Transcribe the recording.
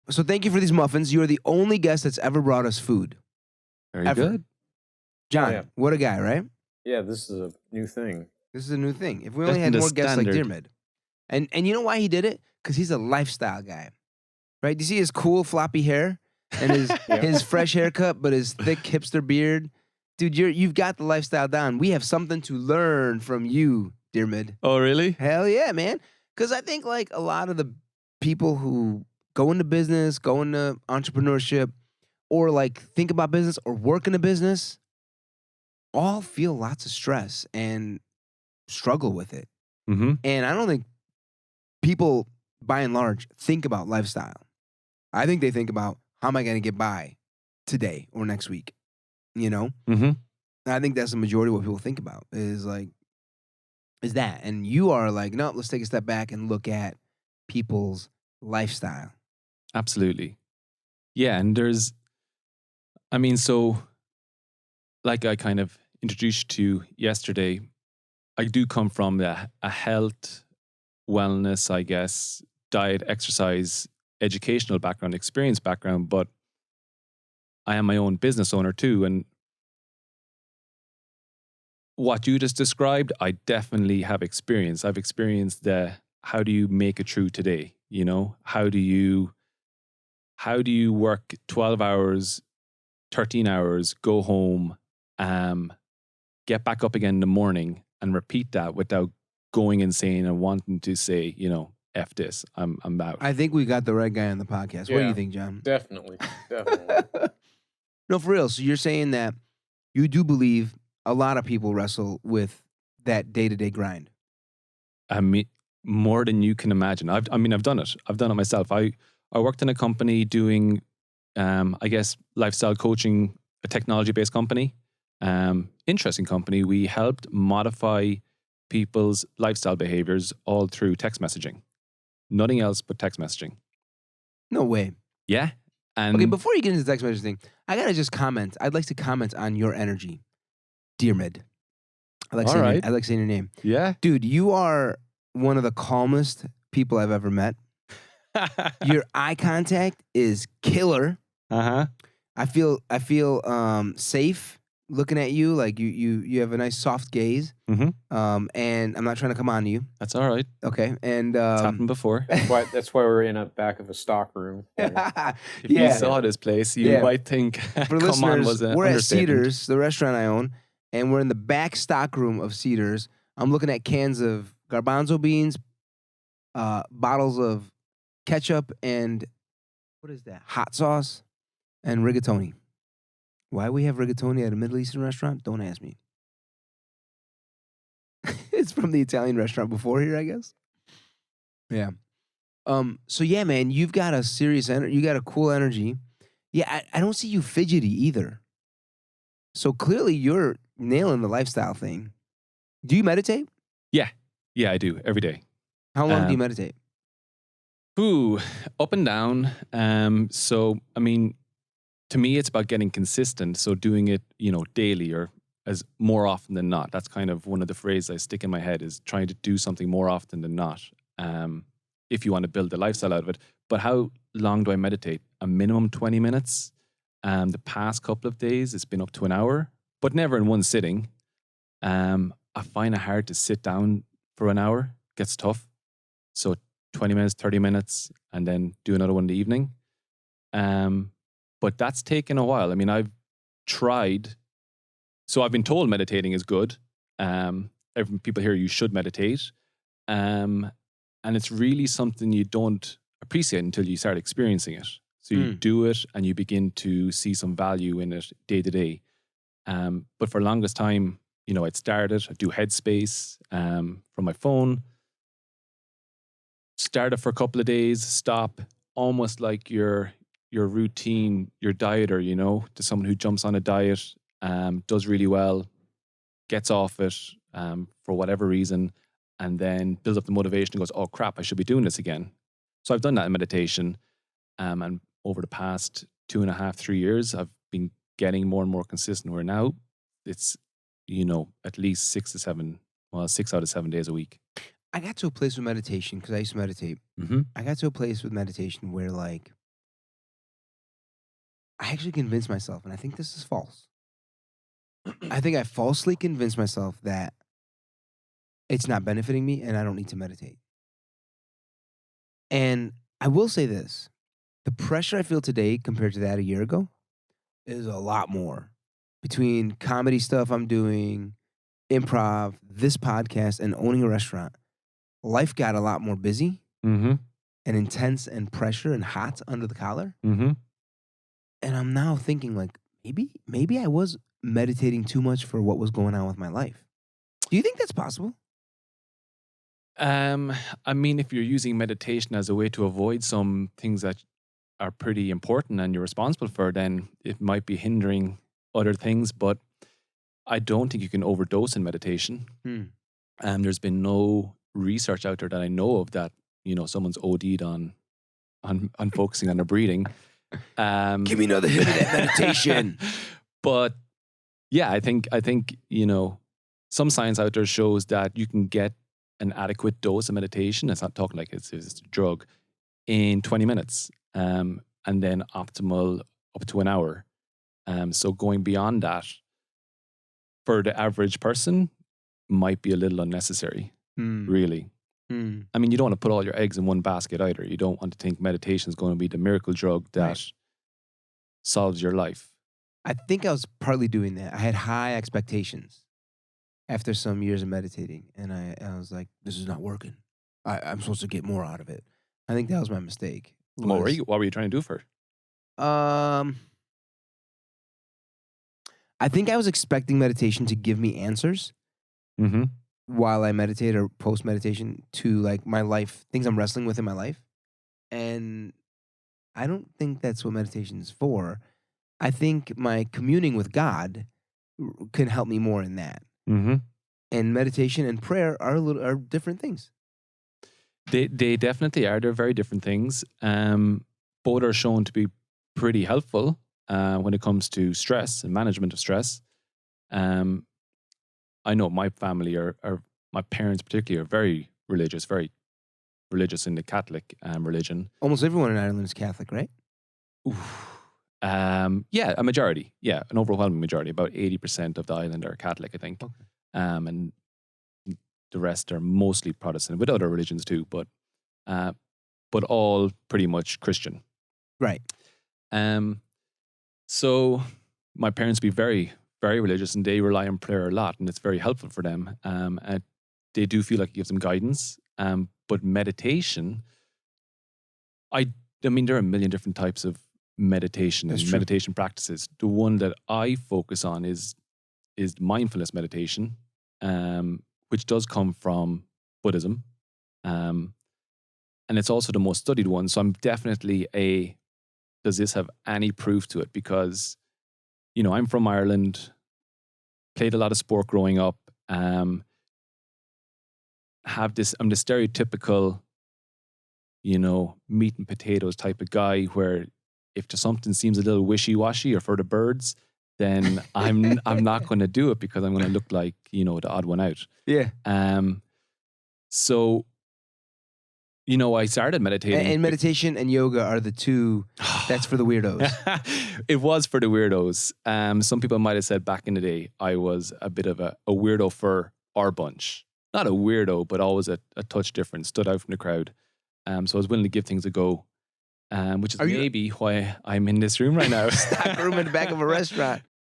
So thank you for these muffins. You are the only guest that's ever brought us food. Very Ever. good. John, yeah. what a guy, right? Yeah, this is a new thing. This is a new thing. If we only Setting had the more guests like standard. Dearmid. And you know why he did it? Because he's a lifestyle guy. Right? Do you see his cool floppy hair and his his fresh haircut, but his thick hipster beard? Dude, you've got the lifestyle down. We have something to learn from you, Dearmid. Oh, really? Hell yeah, man. Because I think like a lot of the people who go into business, go into entrepreneurship, or like think about business or work in a business, all feel lots of stress and struggle with it. Mm-hmm. And I don't think people, by and large, think about lifestyle. I think they think about how am I going to get by today or next week, you know? Mm-hmm. I think that's the majority of what people think about is that. And you are like, no, let's take a step back and look at people's lifestyle. Absolutely. Yeah, and so like I kind of introduced you yesterday, I do come from a health, wellness, I guess, diet, exercise, educational background, experience background, but I am my own business owner too. And what you just described, I definitely have experienced. I've experienced how do you make it through today? You know, how do you work 12 hours, 13 hours, go home, get back up again in the morning and repeat that without going insane and wanting to say, you know, F this, I'm out. I think we got the right guy on the podcast. What do you think, John? Definitely. No, for real. So you're saying that you do believe a lot of people wrestle with that day-to-day grind. I mean, more than you can imagine. I've done it. I've done it myself. I worked in a company doing, I guess, lifestyle coaching, a technology-based company. Interesting company. We helped modify people's lifestyle behaviors all through text messaging. Nothing else but text messaging. No way. Yeah. And okay, before you get into the text messaging thing, I gotta just comment. I'd like to comment on your energy, Dearmid. I like saying your name. Yeah. Dude, you are one of the calmest people I've ever met. Your eye contact is killer. Uh-huh. I feel safe looking at you. Like you have a nice soft gaze. Mm-hmm. And I'm not trying to come on to you. That's all right. Okay. And it's happened before. That's why we're in a back of a stock room. If you saw this place, you might think for listeners, we're at Cedars, the restaurant I own, and we're in the back stock room of Cedars. I'm looking at cans of garbanzo beans, bottles of ketchup, and what is that? Hot sauce and rigatoni. Why we have rigatoni at a Middle Eastern restaurant? Don't ask me. It's from the Italian restaurant before here, I guess. Yeah. So yeah, man, you've got a serious energy. You got a cool energy. Yeah, I don't see you fidgety either. So clearly you're nailing the lifestyle thing. Do you meditate? Yeah, I do every day. How long do you meditate? Ooh, up and down. So I mean, to me, it's about getting consistent. So doing it, daily or as more often than not. That's kind of one of the phrases I stick in my head is trying to do something more often than not. If you want to build a lifestyle out of it. But how long do I meditate? A minimum 20 minutes. The past couple of days, it's been up to an hour, but never in one sitting. I find it hard to sit down for an hour. It gets tough. So 20 minutes, 30 minutes, and then do another one in the evening. But that's taken a while. I mean, I've tried. So I've been told meditating is good. People here, you should meditate. And it's really something you don't appreciate until you start experiencing it. So you do it and you begin to see some value in it day to day. But for the longest time, I'd do Headspace from my phone. Start it for a couple of days, stop, almost like your routine, your dieter, to someone who jumps on a diet, does really well, gets off it for whatever reason, and then builds up the motivation and goes, oh crap, I should be doing this again. So I've done that in meditation. And over the past 2.5, 3 years, I've been getting more and more consistent where now it's, at least 6 out of 7 days a week. I got to a place with meditation because I used to meditate. Mm-hmm. I got to a place with meditation where like I actually convinced myself, and I think this is false. I think I falsely convinced myself that it's not benefiting me and I don't need to meditate. And I will say this, the pressure I feel today compared to that a year ago is a lot more. Between comedy stuff I'm doing, improv, this podcast, and owning a restaurant, life got a lot more busy Mm-hmm. and intense and pressure and hot under the collar. Mm-hmm. And I'm now thinking like, maybe I was meditating too much for what was going on with my life. Do you think that's possible? I mean, if you're using meditation as a way to avoid some things that are pretty important and you're responsible for, then it might be hindering other things. But I don't think you can overdose in meditation. There's been no research out there that I know of that, someone's OD'd on focusing on their breathing. Give me another hit of that meditation. But yeah, I think some science out there shows that you can get an adequate dose of meditation. It's not talking like it's a drug in 20 minutes, and then optimal up to an hour. So going beyond that for the average person might be a little unnecessary, really. I mean, you don't want to put all your eggs in one basket either. You don't want to think meditation is going to be the miracle drug that solves your life. I think I was partly doing that. I had high expectations after some years of meditating, and I was like, this is not working. I'm supposed to get more out of it. I think that was my mistake. What were you trying to do for? I think I was expecting meditation to give me answers while I meditate or post meditation to like my life, things I'm wrestling with in my life. And I don't think that's what meditation is for. I think my communing with God can help me more in that. And meditation and prayer are different things. They definitely are. They're very different things. Both are shown to be pretty helpful when it comes to stress and management of stress. I know my family are my parents particularly are very religious in the Catholic religion. Almost everyone in Ireland is Catholic, right? Yeah, a majority. Yeah, an overwhelming majority. About 80% of the island are Catholic, I think. Okay. And the rest are mostly Protestant, with other religions too, but all pretty much Christian. Right. So my parents be very, very religious, and they rely on prayer a lot, and it's very helpful for them. And they do feel like it gives them guidance. But meditation, I mean, there are a million different types of meditation and meditation practices. The one that I focus on is mindfulness meditation, which does come from Buddhism. And it's also the most studied one. So I'm definitely does this have any proof to it? Because, I'm from Ireland, played a lot of sport growing up, I'm the stereotypical, meat and potatoes type of guy where if something seems a little wishy-washy or for the birds, then I'm not going to do it because I'm going to look like, the odd one out. Yeah. So, I started meditating. And meditation and yoga are the two, that's for the weirdos. It was for the weirdos. Some people might have said back in the day, I was a bit of a weirdo for our bunch. Not a weirdo, but always a touch different, stood out from the crowd. So I was willing to give things a go, which is maybe why I'm in this room right now. Stock room in the back of a restaurant.